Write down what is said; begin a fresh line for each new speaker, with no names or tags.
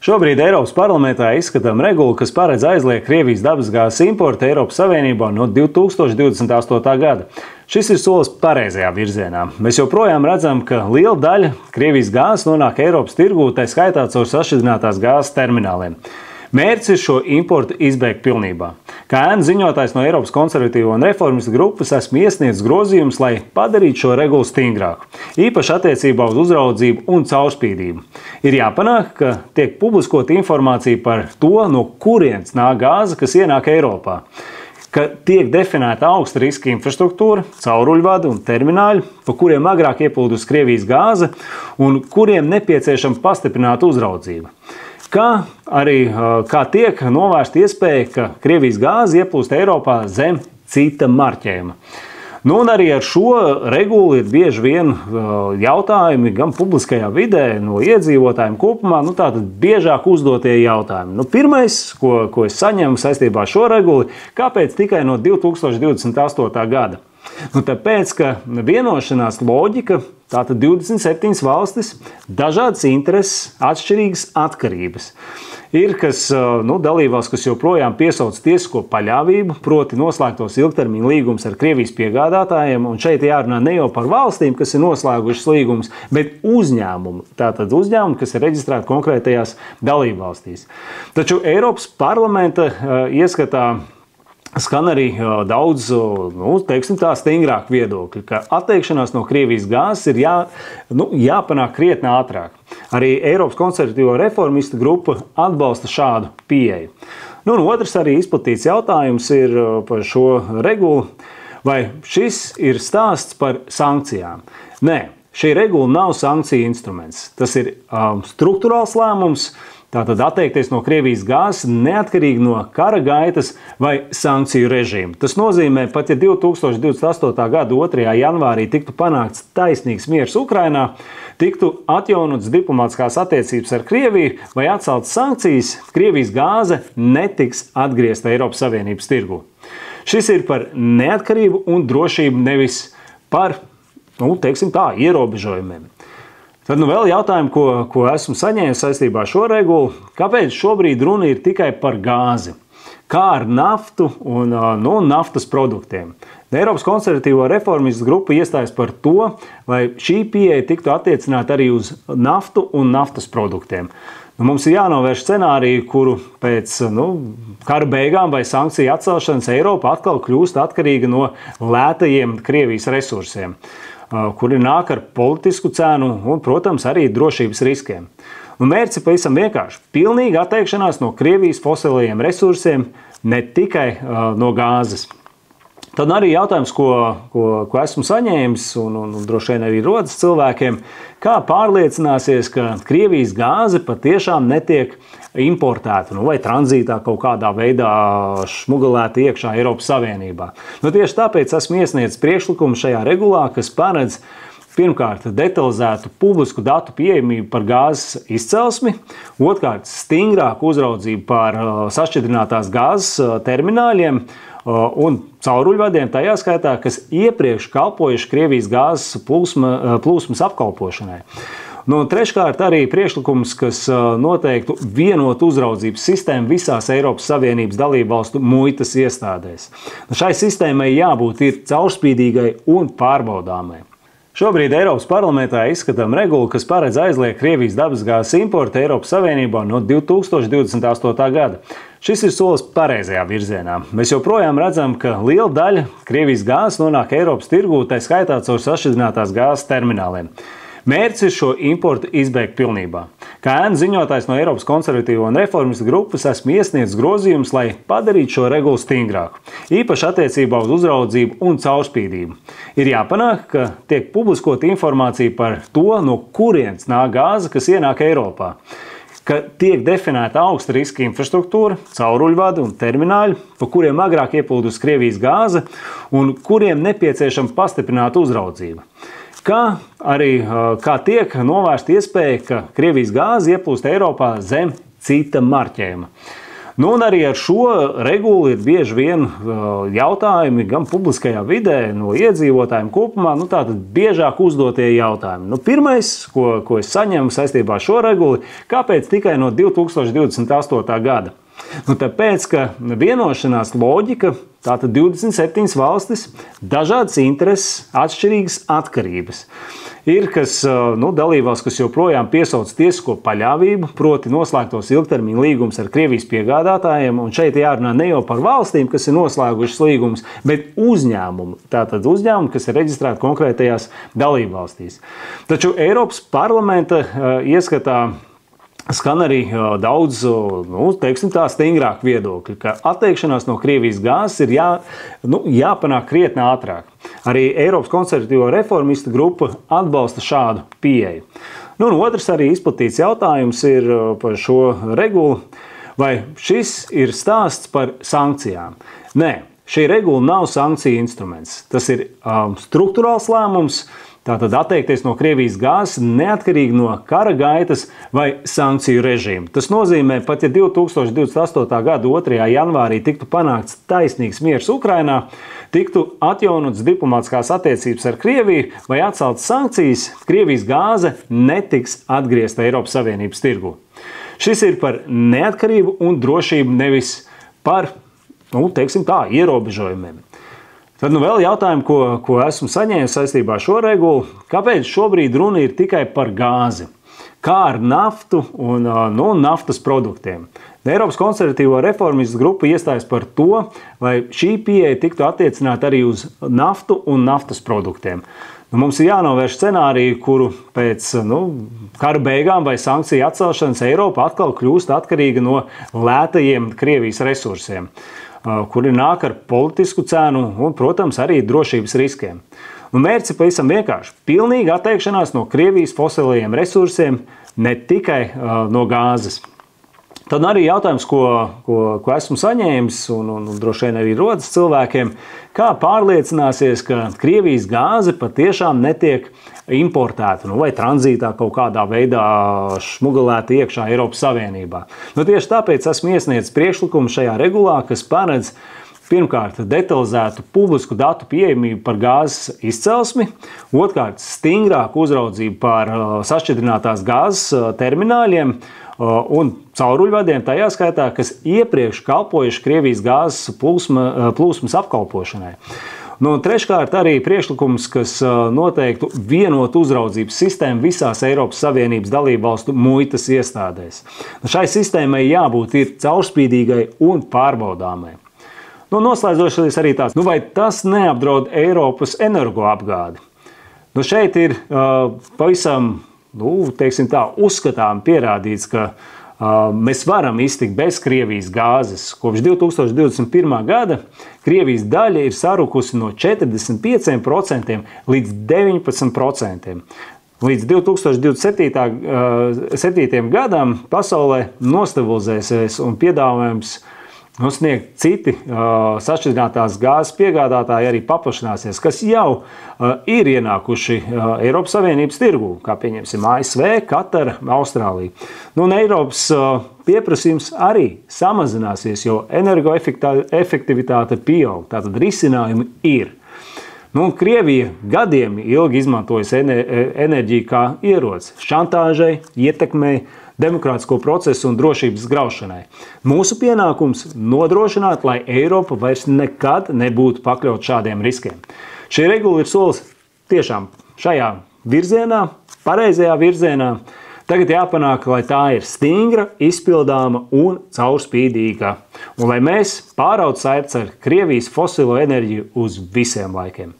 Šobrīd Eiropas parlamentā izskatām regulu, kas paredz aizliegt Krievijas dabasgāzes importu Eiropas Savienībā no 2028. gada. Šis ir solis pareizajā virzienā. Mēs joprojām redzam, ka liela daļa Krievijas gāzes nonāk Eiropas tirgū, tā skaitā caur sašķidrinātās gāzes termināliem. Mērķis ir šo importu izbeigt pilnībā. Kā ēnu ziņotājs no Eiropas konservatīvo un reformistu grupas esmu iesniedzis grozījumus, lai padarītu šo regulu stingrāku, īpaši attiecībā uz uzraudzību un caurspīdību. Ir jāpanāk, ka tiek publiskota informācija par to, no kurienes nāk gāze, kas ienāk Eiropā, ka tiek definēta augsta riska infrastruktūra, cauruļvadi un termināļi, pa kuriem agrāk ieplūdusi Krievijas gāze un kuriem nepieciešama pastiprināta uzraudzība. Kā arī tiek novērsta iespēja, ka Krievijas gāze ieplūst Eiropā zem cita marķējuma. Un arī ar šo regulu ir bieži vien jautājumi gan publiskajā vidē, no iedzīvotājiem kopumā, tātad biežāk uzdotie jautājumi. Pirmais, ko es saņemu saistībā ar šo regulu, kāpēc tikai no 2028. gada? Tāpēc, ka vienošanās loģika, tātad 27 valstis, dažādas intereses, atšķirīgas atkarības. Ir dalībvalsts, kas joprojām piesauc tiesisko paļāvību, proti noslēgtos ilgtermiņa līgumus ar Krievijas piegādātājiem, un šeit jārunā ne jau par valstīm, kas ir noslēgušas līgumus, bet uzņēmumu, tātad uzņēmumu, kas ir reģistrēti konkrētajās dalībvalstīs. Taču Eiropas parlamenta ieskatā skan arī daudz, stingrāk viedokļi, ka atteikšanās no Krievijas gāzes ir jāpanāk krietni ātrāk. Arī Eiropas konservatīvo reformistu grupa atbalsta šādu pieeju. Otrs arī izplatīts jautājums ir par šo regulu, vai šis ir stāsts par sankcijām. Nē, šī regula nav sankciju instruments. Tas ir struktūrāls lēmums, tātad atteikties no Krievijas gāzes neatkarīgi no kara gaitas vai sankciju režīma. Tas nozīmē, pat ja 2028. gada 2. janvārī tiktu panākts taisnīgs miers Ukrainā, tiktu atjaunotas diplomātiskās attiecības ar Krieviju vai atceltas sankcijas, Krievijas gāze netiks atgriezta Eiropas Savienības tirgū. Šis ir par neatkarību un drošību, nevis par, ierobežojumiem. Tad vēl jautājumi, ko esmu saņēmis saistībā ar šo regulu. Kāpēc šobrīd runa ir tikai par gāzi? Kā ar naftu un naftas produktiem? Eiropas konservatīvo reformistu grupa iestājas par to, lai šī pieeja tiktu attiecināta arī uz naftu un naftas produktiem. Mums ir jānovērš scenāriju, kuru pēc kara beigām vai sankciju atcelšanas Eiropa atkal kļūst atkarīga no lētajiem Krievijas resursiem, kuri nāk ar politisku cenu un, protams, arī drošības riskiem. Mērķis ir pavisam vienkārši – pilnīga atteikšanās no Krievijas fosilajiem resursiem, ne tikai no gāzes. Tad arī jautājums, ko esmu saņēmis, un droši vien arī rodas cilvēkiem, kā pārliecināsies, ka Krievijas gāze patiešām netiek importēta vai tranzītā kaut kādā veidā šmugalēta iekšā Eiropas Savienībā. Tieši tāpēc esmu iesniedzis priekšlikumu šajā regulā, kas paredz pirmkārt detalizētu publisku datu pieejamību par gāzes izcelsmi, otrkārt stingrāku uzraudzību par sašķidrinātās gāzes termināļiem un cauruļvadiem, tajā skaitā, kas iepriekš kalpojuši Krievijas gāzes plūsmas apkalpošanai. Treškārt arī priekšlikums, kas noteiktu vienotu uzraudzības sistēmu visās Eiropas Savienības dalībvalstu muitas iestādēs. Šai sistēmai jābūt ir caurspīdīgai un pārbaudāmai. Šobrīd Eiropas parlamentā izskatām regulu, kas paredz aizliegt Krievijas dabasgāzes importu Eiropas Savienībā no 2028. gada. Šis ir solis pareizajā virzienā. Mēs joprojām redzam, ka liela daļa Krievijas gāzes nonāk Eiropas tirgū, tā skaitā caur sašķidrinātās gāzes termināliem. Mērķis ir šo importu izbeigt pilnībā. Kā ēnu ziņotājs no Eiropas konservatīvo un reformistu grupas esmu iesniedzis grozījumus, lai padarītu šo regulu stingrāku, īpaši attiecībā uz uzraudzību un caurspīdību. Ir jāpanāk, ka tiek publiskota informācija par to, no kurienes nāk gāze, kas ienāk Eiropā, ka tiek definēta augsta riska infrastruktūra, cauruļvadi un termināļi, pa kuriem agrāk ieplūdusi Krievijas gāze un kuriem nepieciešama pastiprināta uzraudzība. Kā arī tiek novērsta iespēja, ka Krievijas gāze ieplūst Eiropā zem cita marķējuma. Nu, un arī ar šo regulu ir bieži vien jautājumi gan publiskajā vidē, no iedzīvotājiem kopumā, tātad biežāk uzdotie jautājumi. Pirmais, ko es saņemu saistībā ar šo regulu, kāpēc tikai no 2028. gada? Tāpēc, ka vienošanās loģika, tātad 27 valstis, dažādas intereses, atšķirīgas atkarības. Ir dalībvalsts, kas joprojām piesauc tiesisko paļāvību, proti noslēgtos ilgtermiņa līgumus ar Krievijas piegādātājiem, un šeit jārunā ne jau par valstīm, kas ir noslēgušas līgumus, bet uzņēmumu. Tātad uzņēmumu, kas ir reģistrēti konkrētajās dalībvalstīs. Taču Eiropas parlamenta ieskatā skan arī daudz, stingrāk viedokļi, ka atteikšanās no Krievijas gāzes ir jāpanāk krietni ātrāk. Arī Eiropas konservatīvo reformistu grupa atbalsta šādu pieeju. Un otrs arī izplatīts jautājums ir par šo regulu, vai šis ir stāsts par sankcijām. Nē, šī regula nav sankciju instruments. Tas ir struktūrāls lēmums, tātad atteikties no Krievijas gāzes neatkarīgi no kara gaitas vai sankciju režīma. Tas nozīmē, pat ja 2028. gada 2. janvārī tiktu panākts taisnīgs miers Ukrainā, tiktu atjaunotas diplomātiskās attiecības ar Krieviju vai atceltas sankcijas, Krievijas gāze netiks atgriezta Eiropas Savienības tirgu. Šis ir par neatkarību un drošību, nevis par, ierobežojumiem. Tad vēl jautājumi, ko esmu saņēmis saistībā ar šo regulu. Kāpēc šobrīd runa ir tikai par gāzi? Kā ar naftu un naftas produktiem? Eiropas konservatīvo reformistu grupa iestājas par to, lai šī pieeja tiktu attiecināt arī uz naftu un naftas produktiem. Mums ir jānovērš scenāriju, kuru pēc kara beigām vai sankciju atcelšanas Eiropa atkal kļūst atkarīga no lētajiem Krievijas resursiem, kuri nāk ar politisku cenu un, protams, arī drošības riskiem. Mērķis ir pavisam vienkārši – pilnīga atteikšanās no Krievijas fosilajiem resursiem, ne tikai no gāzes. Tad arī jautājums, ko esmu saņēmis, un droši vien arī rodas cilvēkiem, kā pārliecināsies, ka Krievijas gāze patiešām netiek importēta vai tranzītā kaut kādā veidā šmugalēta iekšā Eiropas Savienībā. Tieši tāpēc esmu iesniedzis priekšlikumu šajā regulā, kas paredz pirmkārt detalizētu publisku datu pieejamību par gāzes izcelsmi, otrkārt stingrāku uzraudzību par sašķidrinātās gāzes termināļiem un cauruļvadiem, tajā skaitā, kas iepriekš kalpojuši Krievijas gāzes plūsmas apkalpošanai. Treškārt arī priekšlikums, kas noteiktu vienotu uzraudzības sistēmu visās Eiropas Savienības dalībvalstu muitas iestādēs. Šai sistēmai jābūt caurspīdīgai un pārbaudāmai. Noslēdzošais arī tāds, vai tas neapdraud Eiropas energoapgādi? Šeit ir pavisam, uzskatām pierādīts, ka mēs varam iztikt bez Krievijas gāzes. Kopš 2021. gada Krievijas daļa ir sarukusi no 45% līdz 19%. Līdz 2027. gadam pasaulē nostabilizēsies un piedāvājums sniegt citi sašķidrinātās gāzes piegādātāji arī paplašināsies, kas jau ir ienākuši Eiropas Savienības tirgū, kā pieņemsim ASV, Katara, Austrālija. Un Eiropas pieprasījums arī samazināsies, jo energoefektivitāte pieaug, tātad risinājumi ir. Krievija gadiem ilgi izmantojas enerģiju kā ieroci šantāžai, ietekmei, demokrātisko procesu un drošības graušanai. Mūsu pienākums nodrošināt, lai Eiropa vairs nekad nebūtu pakļaut šādiem riskiem. Šī regula ir solis tiešām šajā virzienā, pareizajā virzienā. Tagad jāpanāk, lai tā ir stingra, izpildāma un caurspīdīga. Un lai mēs pāraut saites ar Krievijas fosilo enerģiju uz visiem laikiem.